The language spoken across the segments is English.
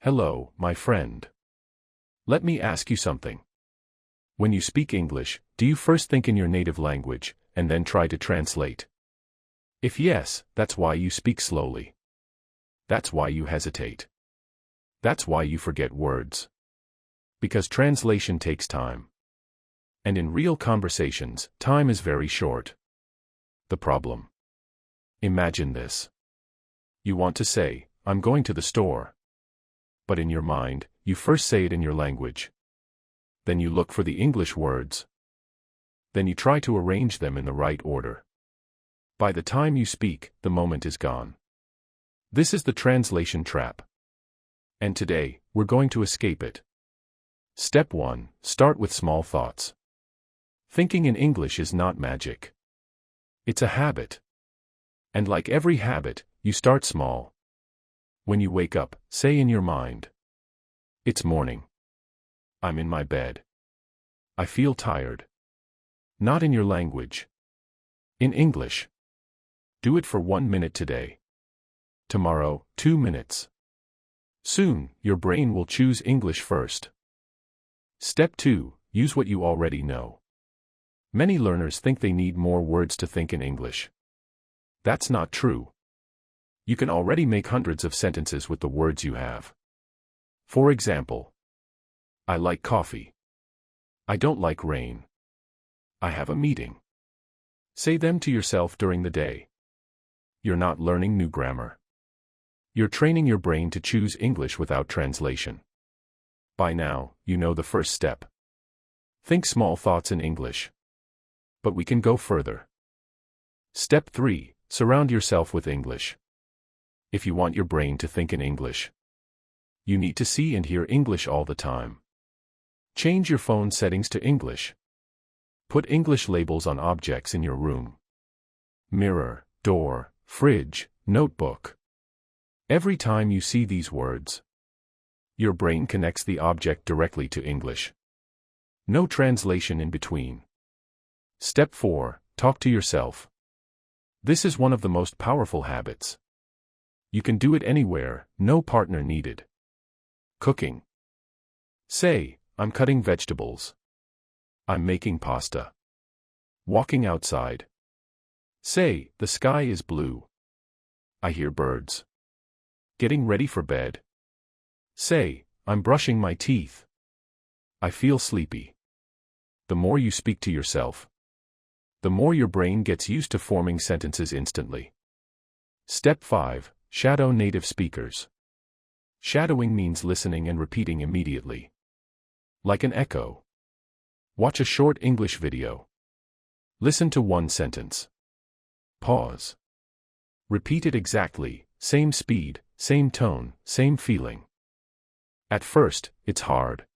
Hello, my friend. Let me ask you something. When you speak English, do you first think in your native language, and then try to translate? If yes, that's why you speak slowly. That's why you hesitate. That's why you forget words. Because translation takes time. And in real conversations, time is very short. The problem. Imagine this. You want to say, I'm going to the store. But in your mind, you first say it in your language. Then you look for the English words. Then you try to arrange them in the right order. By the time you speak, the moment is gone. This is the translation trap. And today, we're going to escape it. Step 1. Start with small thoughts. Thinking in English is not magic. It's a habit. And like every habit, you start small. When you wake up, say in your mind, it's morning. I'm in my bed. I feel tired. Not in your language. In English. Do it for 1 minute today. Tomorrow, 2 minutes. Soon, your brain will choose English first. Step 2. Use what you already know. Many learners think they need more words to think in English. That's not true. You can already make hundreds of sentences with the words you have. For example, I like coffee. I don't like rain. I have a meeting. Say them to yourself during the day. You're not learning new grammar. You're training your brain to choose English without translation. By now, you know the first step. Think small thoughts in English. But we can go further. Step 3. Surround yourself with English. If you want your brain to think in English, you need to see and hear English all the time. Change your phone settings to English. Put English labels on objects in your room. Mirror, door, fridge, notebook. Every time you see these words, your brain connects the object directly to English. No translation in between. Step 4. Talk to yourself. This is one of the most powerful habits. You can do it anywhere, no partner needed. Cooking. Say, I'm cutting vegetables. I'm making pasta. Walking outside. Say, the sky is blue. I hear birds. Getting ready for bed. Say, I'm brushing my teeth. I feel sleepy. The more you speak to yourself, the more your brain gets used to forming sentences instantly. Step 5. Shadow native speakers. Shadowing means listening and repeating immediately. Like an echo. Watch a short English video. Listen to one sentence. Pause. Repeat it exactly, same speed, same tone, same feeling. At first, it's hard.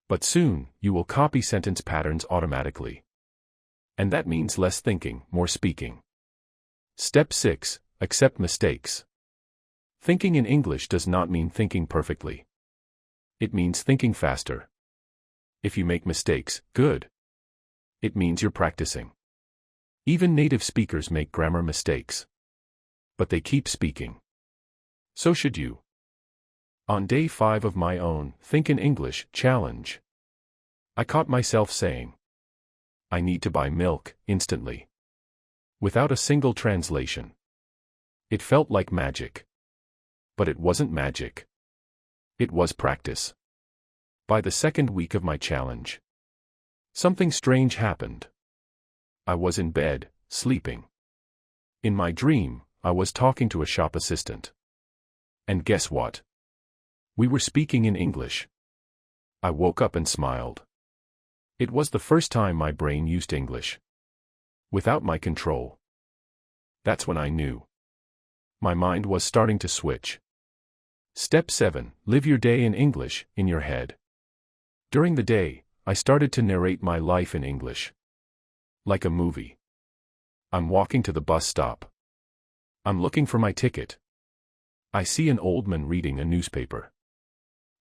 But soon, you will copy sentence patterns automatically. And that means less thinking, more speaking. Step 6. Accept mistakes. Thinking in English does not mean thinking perfectly. It means thinking faster. If you make mistakes, good. It means you're practicing. Even native speakers make grammar mistakes. But they keep speaking. So should you. On day 5 of my own Think in English challenge, I caught myself saying, I need to buy milk, instantly. Without a single translation. It felt like magic. But it wasn't magic. It was practice. By the second week of my challenge, something strange happened. I was in bed, sleeping. In my dream, I was talking to a shop assistant. And guess what? We were speaking in English. I woke up and smiled. It was the first time my brain used English. Without my control. That's when I knew. My mind was starting to switch. Step 7. Live your day in English, in your head. During the day, I started to narrate my life in English. Like a movie. I'm walking to the bus stop. I'm looking for my ticket. I see an old man reading a newspaper.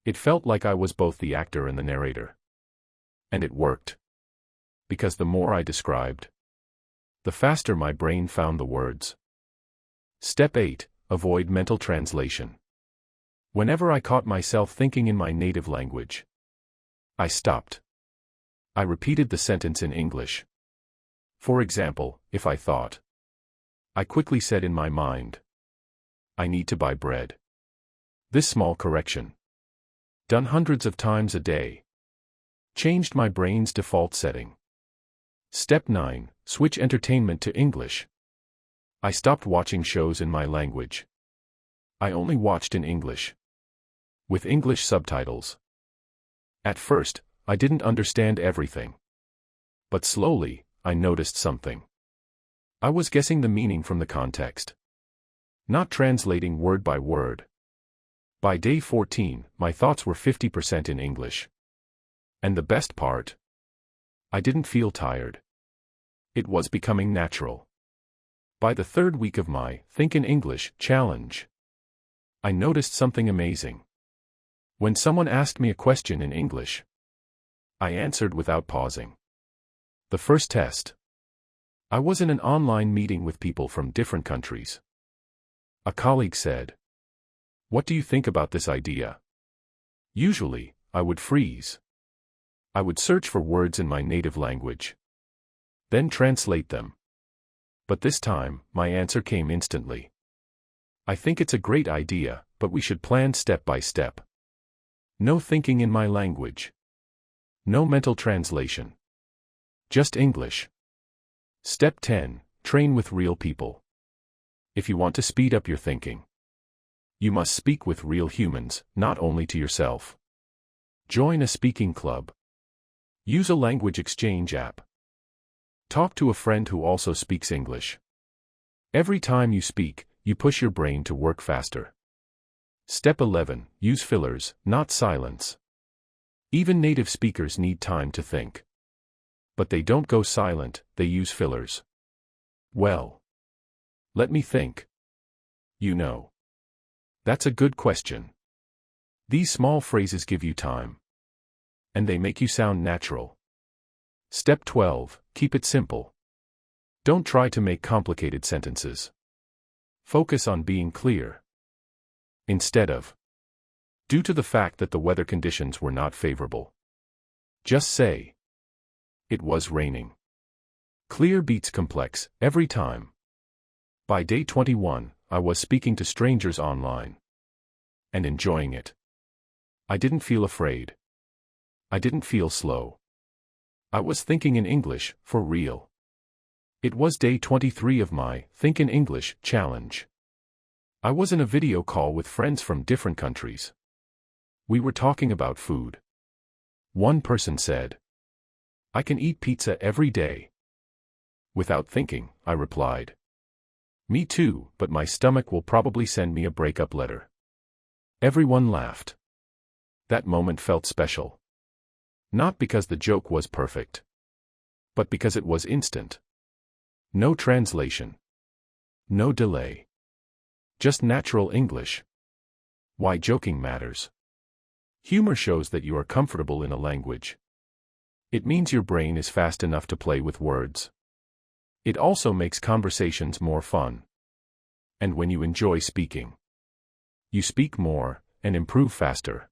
It felt like I was both the actor and the narrator. And it worked. Because the more I described, the faster my brain found the words. Step 8. Avoid mental translation. Whenever I caught myself thinking in my native language, I stopped. I repeated the sentence in English. For example, if I thought, I quickly said in my mind, I need to buy bread. This small correction, done hundreds of times a day, changed my brain's default setting. Step 9. Switch entertainment to English. I stopped watching shows in my language. I only watched in English, with English subtitles. At first, I didn't understand everything. But slowly, I noticed something. I was guessing the meaning from the context, not translating word by word. By day 14, my thoughts were 50% in English. And the best part? I didn't feel tired. It was becoming natural. By the third week of my Think in English challenge, I noticed something amazing. When someone asked me a question in English, I answered without pausing. The first test. I was in an online meeting with people from different countries. A colleague said, "What do you think about this idea?" Usually, I would freeze. I would search for words in my native language, then translate them. But this time, my answer came instantly. I think it's a great idea, but we should plan step by step. No thinking in my language. No mental translation. Just English. Step 10. Train with real people. If you want to speed up your thinking, you must speak with real humans, not only to yourself. Join a speaking club. Use a language exchange app. Talk to a friend who also speaks English. Every time you speak, you push your brain to work faster. Step 11. Use fillers, not silence. Even native speakers need time to think. But they don't go silent, they use fillers. Well, let me think. You know. That's a good question. These small phrases give you time. And they make you sound natural. Step 12. Keep it simple. Don't try to make complicated sentences. Focus on being clear. Instead of, due to the fact that the weather conditions were not favorable, just say, it was raining. Clear beats complex, every time. By day 21, I was speaking to strangers online. And enjoying it. I didn't feel afraid. I didn't feel slow. I was thinking in English, for real. It was day 23 of my Think in English challenge. I was in a video call with friends from different countries. We were talking about food. One person said, "I can eat pizza every day." Without thinking, I replied, "Me too, but my stomach will probably send me a breakup letter." Everyone laughed. That moment felt special. Not because the joke was perfect, but because it was instant. No translation. No delay. Just natural English. Why joking matters. Humor shows that you are comfortable in a language. It means your brain is fast enough to play with words. It also makes conversations more fun. And when you enjoy speaking, you speak more and improve faster.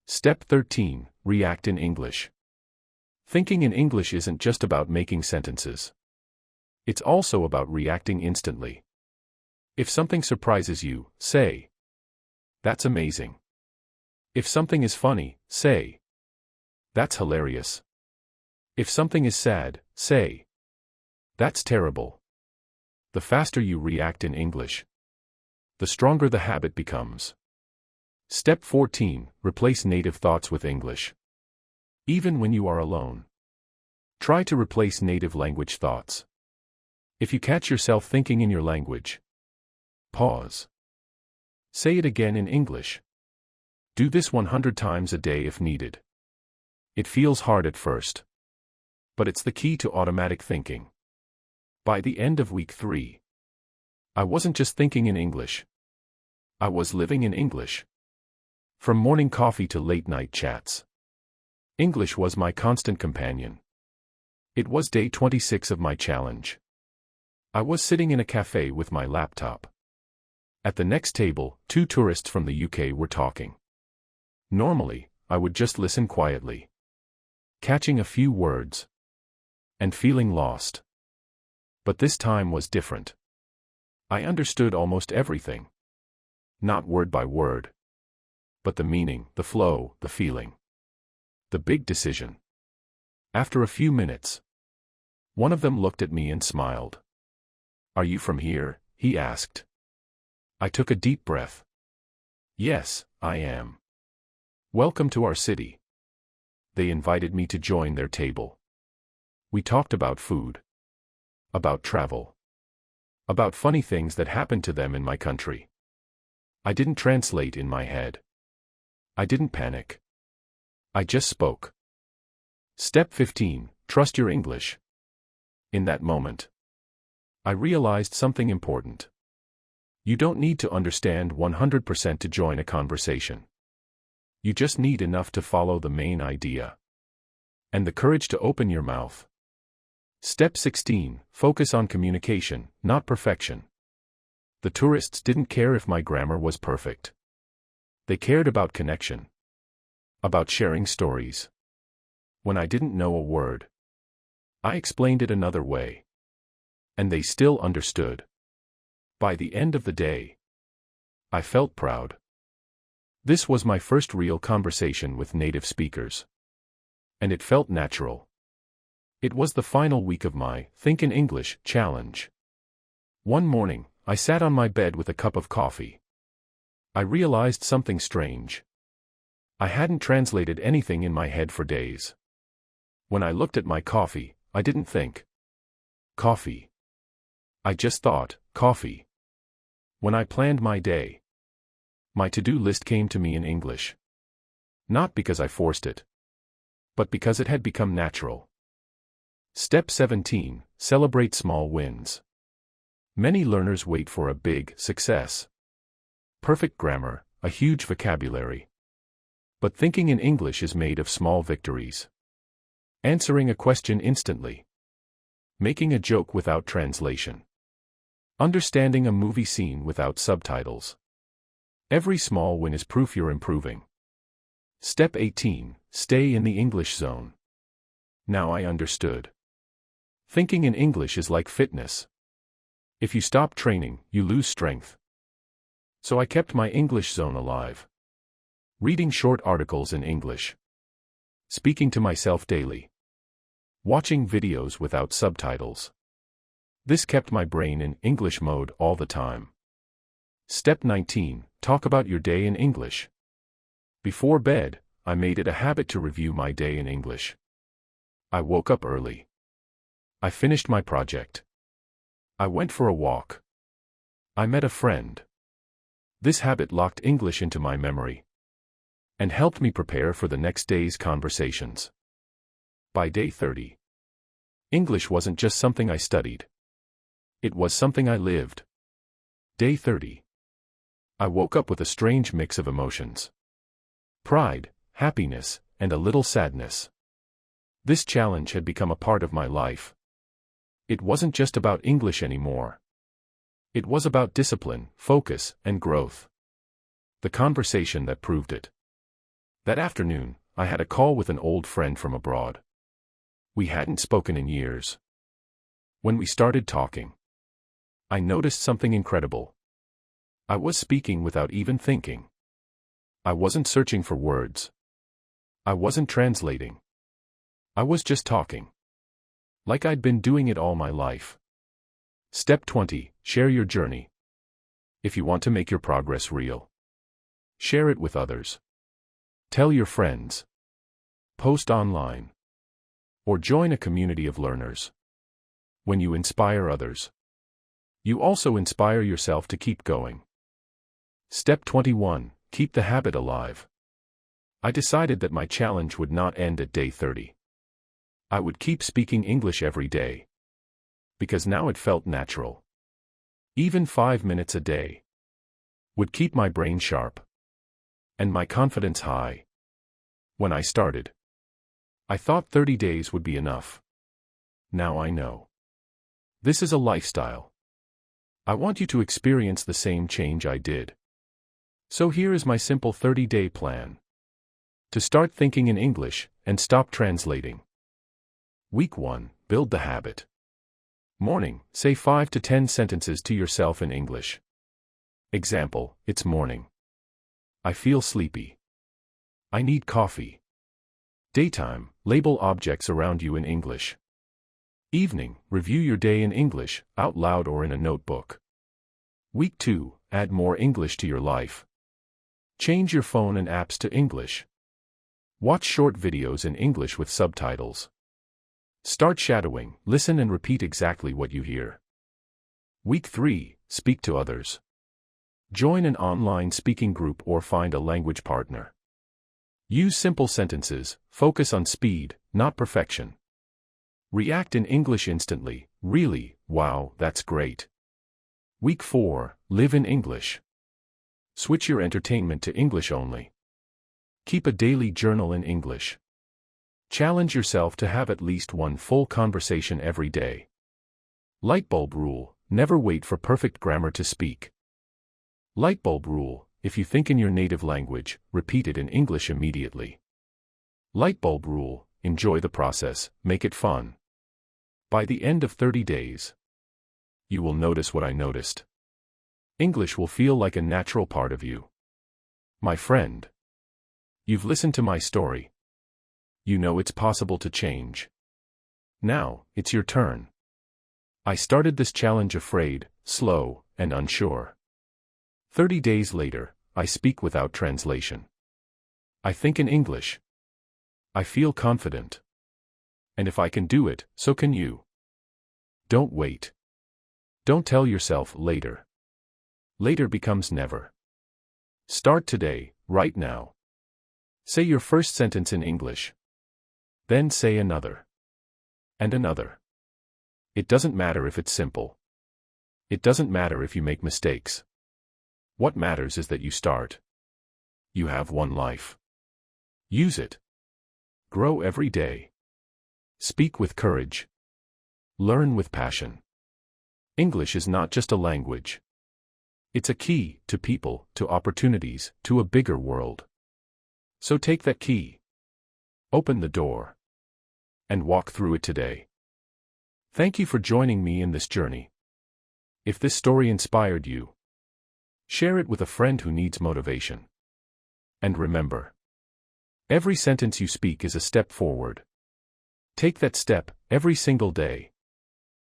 Step 13. React in English. Thinking in English isn't just about making sentences. It's also about reacting instantly. If something surprises you, say, "That's amazing." If something is funny, say, "That's hilarious." If something is sad, say, "That's terrible." The faster you react in English, the stronger the habit becomes. Step 14. Replace native thoughts with English. Even when you are alone, try to replace native language thoughts. If you catch yourself thinking in your language, pause. Say it again in English. Do this 100 times a day if needed. It feels hard at first, but it's the key to automatic thinking. By the end of week 3, I wasn't just thinking in English. I was living in English. From morning coffee to late-night chats, English was my constant companion. It was day 26 of my challenge. I was sitting in a cafe with my laptop, At the next table, two tourists from the UK were talking. Normally, I would just listen quietly, catching a few words, and feeling lost. But this time was different. I understood almost everything. Not word by word, but the meaning, the flow, the feeling. The big decision. After a few minutes, one of them looked at me and smiled. "Are you from here?" he asked. I took a deep breath. "Yes, I am. Welcome to our city." They invited me to join their table. We talked about food, about travel, about funny things that happened to them in my country. I didn't translate in my head. I didn't panic. I just spoke. Step 15, trust your English. In that moment, I realized something important. You don't need to understand 100% to join a conversation. You just need enough to follow the main idea. And the courage to open your mouth. Step 16, focus on communication, not perfection. The tourists didn't care if my grammar was perfect. They cared about connection. About sharing stories. When I didn't know a word, I explained it another way. And they still understood. By the end of the day, I felt proud. This was my first real conversation with native speakers. And it felt natural. It was the final week of my Think in English challenge. One morning, I sat on my bed with a cup of coffee. I realized something strange. I hadn't translated anything in my head for days. When I looked at my coffee, I didn't think coffee. I just thought coffee. When I planned my day, my to-do list came to me in English. Not because I forced it, but because it had become natural. Step 17, celebrate small wins. Many learners wait for a big success. Perfect grammar, a huge vocabulary. But thinking in English is made of small victories. Answering a question instantly. Making a joke without translation. Understanding a movie scene without subtitles. Every small win is proof you're improving. Step 18, stay in the English zone. Now I understood. Thinking in English is like fitness. If you stop training, you lose strength. So I kept my English zone alive. Reading short articles in English. Speaking to myself daily. Watching videos without subtitles. This kept my brain in English mode all the time. Step 19, talk about your day in English. Before bed, I made it a habit to review my day in English. I woke up early. I finished my project. I went for a walk. I met a friend. This habit locked English into my memory and helped me prepare for the next day's conversations. By day 30, English wasn't just something I studied. It was something I lived. Day 30. I woke up with a strange mix of emotions. Pride, happiness, and a little sadness. This challenge had become a part of my life. It wasn't just about English anymore. It was about discipline, focus, and growth. The conversation that proved it. That afternoon, I had a call with an old friend from abroad. We hadn't spoken in years. When we started talking, I noticed something incredible. I was speaking without even thinking. I wasn't searching for words. I wasn't translating. I was just talking. Like I'd been doing it all my life. Step 20, share your journey. If you want to make your progress real, share it with others. Tell your friends. Post online. Or join a community of learners. When you inspire others, you also inspire yourself to keep going. Step 21, keep the habit alive. I decided that my challenge would not end at day 30. I would keep speaking English every day. Because now it felt natural. Even 5 minutes a day would keep my brain sharp and my confidence high. When I started, I thought 30 days would be enough. Now I know. This is a lifestyle. I want you to experience the same change I did. So here is my simple 30-day plan. To start thinking in English and stop translating. Week 1, build the habit. Morning, say 5 to 10 sentences to yourself in English. Example, it's morning. I feel sleepy. I need coffee. Daytime, label objects around you in English. Evening, review your day in English, out loud or in a notebook. Week 2, add more English to your life. Change your phone and apps to English. Watch short videos in English with subtitles. Start shadowing, listen and repeat exactly what you hear. Week 3, speak to others. Join an online speaking group or find a language partner. Use simple sentences, focus on speed, not perfection. React in English instantly, really, wow, that's great. Week 4, live in English. Switch your entertainment to English only. Keep a daily journal in English. Challenge yourself to have at least one full conversation every day. Lightbulb rule, never wait for perfect grammar to speak. Lightbulb rule, if you think in your native language, repeat it in English immediately. Lightbulb rule, enjoy the process, make it fun. By the end of 30 days, you will notice what I noticed. English will feel like a natural part of you. My friend, you've listened to my story. You know it's possible to change. Now, it's your turn. I started this challenge afraid, slow, and unsure. 30 days later, I speak without translation. I think in English. I feel confident. And if I can do it, so can you. Don't wait. Don't tell yourself later. Later becomes never. Start today, right now. Say your first sentence in English. Then say another. And another. It doesn't matter if it's simple. It doesn't matter if you make mistakes. What matters is that you start. You have one life. Use it. Grow every day. Speak with courage. Learn with passion. English is not just a language. It's a key to people, to opportunities, to a bigger world. So take that key. Open the door. And walk through it today. Thank you for joining me in this journey. If this story inspired you, share it with a friend who needs motivation. And remember, every sentence you speak is a step forward. Take that step every single day.